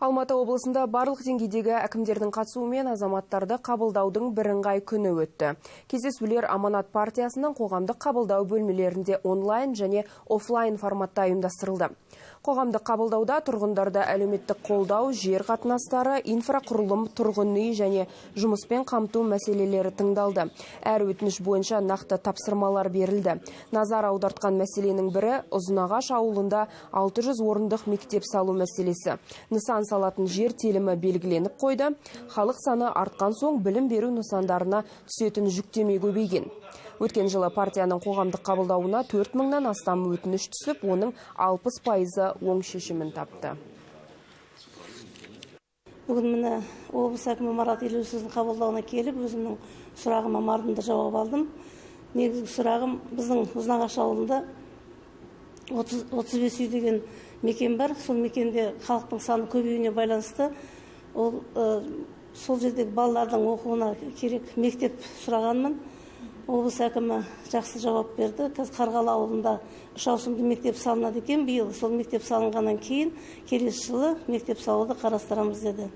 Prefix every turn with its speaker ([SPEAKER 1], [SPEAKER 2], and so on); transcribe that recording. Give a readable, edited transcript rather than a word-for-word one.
[SPEAKER 1] Алматы облысында барлық деңгейдегі әкімдердің қатысуымен азаматтарды қабылдаудың бірыңғай күні өтті. Кездесулер Аманат партиясының қоғамдық қабылдау бөлмелерінде онлайн және офлайн форматта ұйымдастырылды. Қоғамдық қабылдауда тұрғындарды әлеуметтік қолдау, жер қатынастары, инфрақұрылым, тұрғын үй және жұмыспен қамту мәселелері тыңдалды. Әр өтініш бойынша нақты тапсырмалар берілді. Назар аудартқан мәселенің бірі Ұзынағаш ауылында 600 орындық мектеп салу мәселесі. Нысан салатын жер телімі белгіленіп қойды. Халық саны артқан соң білім беру нысандарына түсетін жүктеме көбейген. Өткен жылы партияның қоғамдық қабылдауына 4 мыңнан астам өтініш түсіп, оның 60% оң шешімін тапты.
[SPEAKER 2] Бүгін міне облыс әкімі Марат Елеусіздің қабылдауына келіп, өзімнің сұрағыма мардымды жауап алдым. Негізгі сұрағым, біздің Ұзынағаш ауылында 35 үй деген мекен бар. Сол мекенде халықтың саны көбеюіне байланысты, сол жердегі балалардың оқуына керек мектеп сұрағанмын. Облыс әкімі жақсы жауап берді. Қазір Қарғалы ауылында 3 ауысымды мектеп салынады екен. Биыл сол мектеп салынғаннан кейін келесі жылы мектеп салуды қарастырамыз деді.